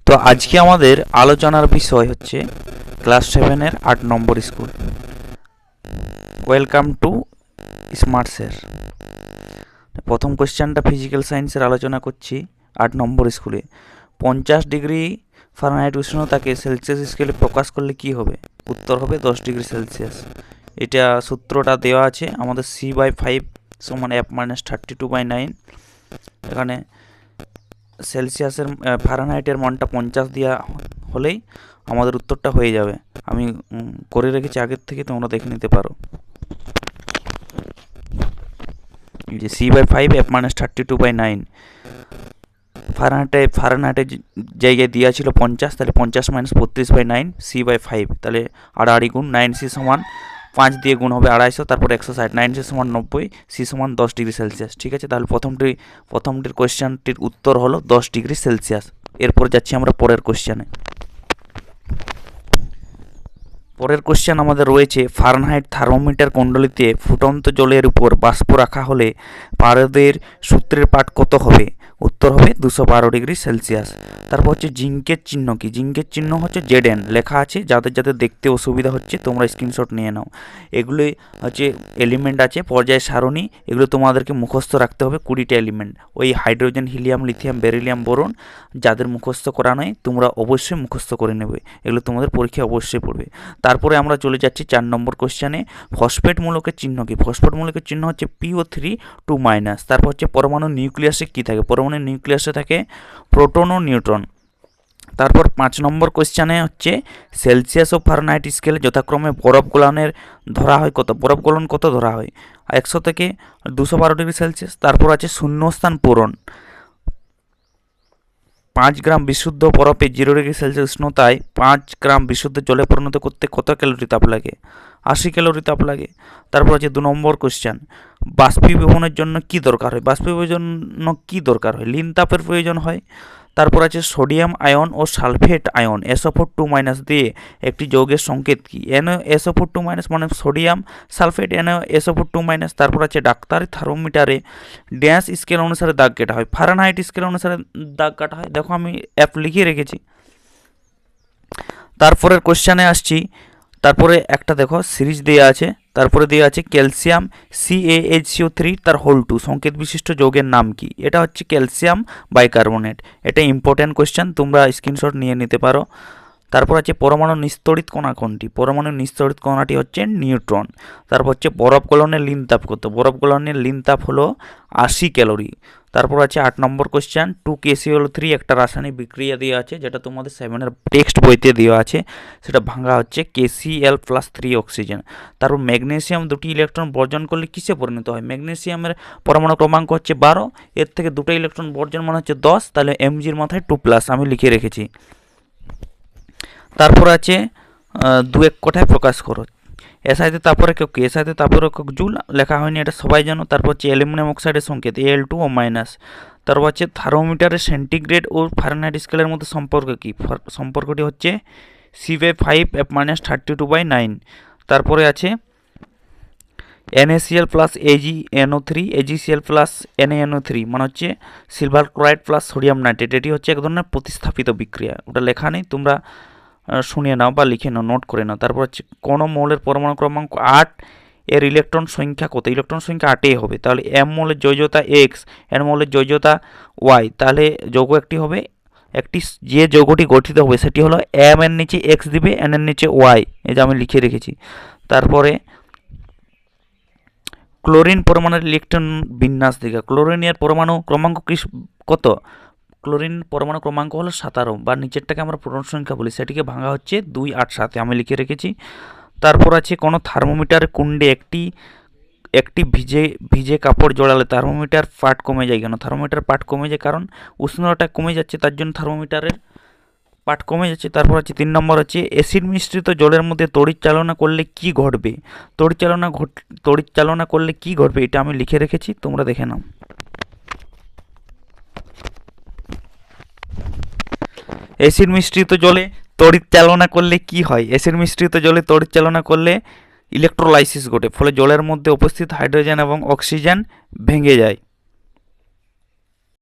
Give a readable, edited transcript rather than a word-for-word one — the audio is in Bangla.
তো আজকে আমাদের আলোচনার বিষয় হচ্ছে ক্লাস 7-এর 8 নম্বর school. Welcome to smart sir. প্রথম কোশ্চেনটা ফিজিক্যাল সায়েন্সের আলোচনা করছি 8 নম্বর স্কুলে। 50 ডিগ্রি ফারেনহাইট উষ্ণতাকে সেলসিয়াস স্কেলে প্রকাশ করলে কি হবে? উত্তর হবে 10 ডিগ্রি সেলসিয়াস। এটা সূত্রটা দেওয়া আছে আমাদের c/5 সমান f-32/9। এখানে সেলসিয়াসের ফারেনহাইটের মানটা 50 দেওয়া হলেই আমাদের উত্তরটা হয়ে যাবে। আমি করে রেখেছি আগের থেকে, তোমরা দেখে নিতে পারো। যে c/5 f-32/9 ফারেনহাইটের জায়গায় দেওয়া ছিল 50, তাহলে 50 - 32/9 c/5, তাহলে আড়াআড়ি গুণ 9c সমান 5 দিয়ে গুণ হবে 250, তারপর 160, 9c সমান 90, c সমান 10 ডিগ্রি সেলসিয়াস। ঠিক আছে, তাহলে প্রথমটির কোয়েশ্চেনটির উত্তর হলো 10 ডিগ্রি সেলসিয়াস। এরপর যাচ্ছি আমরা পরের কোয়েশ্চেনে। পরের কোশ্চেন আমাদের রয়েছে, ফারেনহাইট থার্মোমিটার কুণ্ডলীতে ফুটন্ত জলের উপর বাষ্প রাখা হলে পারদের সূত্রের পাঠ কত হবে? উত্তর হবে 212 ডিগ্রি সেলসিয়াস। তারপর হচ্ছে জিঙ্কের চিহ্ন কি? জিঙ্কের চিহ্ন হচ্ছে Zn লেখা আছে। যাদের যাদের দেখতে অসুবিধা হচ্ছে তোমরা স্ক্রিনশট নিয়ে নাও। এগুলি হচ্ছে এলিমেন্ট আছে পর্যায় সারণী, এগুলো তোমাদেরকে মুখস্থ রাখতে হবে। 20টা এলিমেন্ট, ওই hydrogen, helium, lithium, beryllium, boron. যাদের মুখস্থ করা নয় তোমরা অবশ্যই মুখস্থ করে নেবে, এগুলো তোমাদের পরীক্ষায় অবশ্যই পড়বে। তারপরে আমরা চলে যাচ্ছি 4 নম্বর কোশ্চেনে। ফসফেট মূলকের চিহ্ন কি? ফসফেট মূলকের চিহ্ন হচ্ছে PO3 2-। তারপর হচ্ছে পরমাণু নিউক্লিয়াসে কি থাকে? পরমাণু নিউক্লিয়াসে থাকে প্রোটন ও নিউট্রন। তারপর 5 নম্বর কোশ্চেনে হচ্ছে সেলসিয়াস ও ফারেনহাইট স্কেলে যথাক্রমে বরফ গলনের ধরা হয় কত? বরফ গলন কত ধরা হয়? 100 থেকে 212 ডিগ্রি সেলসিয়াস। তারপর আছে শূন্যস্থান পূরণ। 5 গ্রাম বিশুদ্ধ বরফে 0 ডিগ্রি সেলসিয়াস উষ্ণতায় 5 গ্রাম বিশুদ্ধ জলে পরিণত করতে কত ক্যালোরি তাপ লাগে? 80 ক্যালোরি তাপ লাগে। তারপর আছে 2 নম্বর কোশ্চেন, বাষ্পীভবনের জন্য কি দরকার হয়? বাষ্পীভবনের জন্য কি দরকার হয়? লিন তাপের প্রয়োজন হয়। তারপর আছে সোডিয়াম আয়ন ও সালফেট আয়ন SO4 2- দিয়ে একটি যৌগের সংকেত কি? NaSO4 2- মানে সোডিয়াম সালফেট NaSO4 2-। তারপর আছে ডাক্তারি থার্মোমিটারে ড্যাশ স্কেল অনুসারে দাগ কাটা হয়? ফারেনহাইট স্কেল অনুসারে দাগ কাটা হয়। দেখো আমি অ্যাপ লিখিয়ে রেখেছি। তারপরের কোশ্চেনে আসছি। তারপরে একটা দেখো সিরিজ দেওয়া আছে, তারপরে দেওয়া আছে ক্যালসিয়াম CaHCO3 তার হোল 2 সংকেত বিশিষ্ট যৌগের নাম কি? এটা হচ্ছে ক্যালসিয়াম বাইকার্বনেট। এটা ইম্পর্টেন্ট কোশ্চেন, তোমরা স্ক্রিনশট নিয়ে নিতে পারো। তারপর আছে পরমাণু নিস্তড়িত কণা কোনটি? পরমাণু নিস্তড়িত কণাটি হচ্ছে নিউট্রন। তারপর হচ্ছে বরফ গলনের লিন তাপ কত? বরফ গলনের লিন তাপ হলো 80 ক্যালোরি। তারপর আছে 8 নম্বর কোশ্চেন, 2KCl3 একটা রাসায়নিক বিক্রিয়া দেওয়া আছে, যেটা তোমাদের 7-এর টেক্সট বইতে দেওয়া আছে। সেটা ভাঙা হচ্ছে KCl+3 অক্সিজেন। তারপর ম্যাগনেসিয়াম 2টি ইলেকট্রন বর্জন করলে কিসে পরিণত হয়? ম্যাগনেসিয়ামের পরমাণু ক্রমাঙ্ক হচ্ছে 12, এর থেকে 2টা ইলেকট্রন বর্জন মানে হচ্ছে 10, তাহলে Mgর মাথায় 2+, আমি লিখে রেখেছি। তারপর আছে 2-1 কথায় প্রকাশ করো। এসআইতে তাপের একক কি? এসআইতে তাপের একক জুল, লেখা হয়নি, এটা সবাই জানো। তারপর হচ্ছে অ্যালুমিনিয়াম অক্সাইডের সংকেত Al2O-। তারপর হচ্ছে থার্মোমিটারের সেন্টিগ্রেড ও ফারেনহাইট স্কেলের মধ্যে সম্পর্ক কি? সম্পর্কটি হচ্ছে c/5 f-32/9। তারপরে আছে NaCl+AgNO3 AgCl+NaNO3 মানে হচ্ছে silver chloride plus sodium nitrate. এটি হচ্ছে এক ধরনের প্রতিস্থাপিত বিক্রিয়া, ওটা লেখা নেই, তোমরা শুনিয়ে নাও বা লিখে নাও, নোট করে নাও। তারপর হচ্ছে কোন মৌলের পরমাণু ক্রমাঙ্ক 8, এর ইলেকট্রন সংখ্যা কত? ইলেকট্রন সংখ্যা 8 হবে। তাহলে M মৌলের জৈজতা X, N মৌলের জৈজতা Y, তাহলে যৌগ একটি হবে, একটি যে যৌগটি গঠিত হবে সেটি হলো M এর নিচে X দিবে, N এর নিচে Y, এই যে আমি লিখে রেখেছি। তারপরে ক্লোরিন পরমাণুর ইলেকট্রন বিন্যাস দিকে, ক্লোরিনের পরমাণু ক্রমাঙ্ক কত? ক্লোরিন পরমাণু ক্রমাঙ্ক হলো 17, বা নিচেরটাকে আমরা পূর্ণ সংখ্যা বলি, সেটিকে ভাঙা হচ্ছে 2, 8, 7, আমি লিখে রেখেছি। তারপর আছে কোনো থার্মোমিটার কুণ্ডে একটি ভিজে কাপড় জড়ালে থার্মোমিটার পাঠ কমে যায় কেন? থার্মোমিটার পাঠ কমে যায় কারণ উষ্ণতা কমে যাচ্ছে, তার জন্য থার্মোমিটারের পাঠ কমে যাচ্ছে। তারপর আছে 3 নম্বর হচ্ছে অ্যাসিড মিশ্রিত জলের মধ্যে তড়িৎ চালনা করলে কি ঘটবে? তড়িৎ চালনা করলে কি ঘটবে, এটা আমি লিখে রেখেছি, তোমরা দেখে নাও। অ্যাসিড মিশ্রিত জলে তড়িৎ চালনা করলে কি হয়? অ্যাসিড মিশ্রিত জলে তড়িৎ চালনা করলে ইলেকট্রোলাইসিস ঘটে, ফলে জলের মধ্যে উপস্থিত হাইড্রোজেন এবং অক্সিজেন ভেঙে যায়।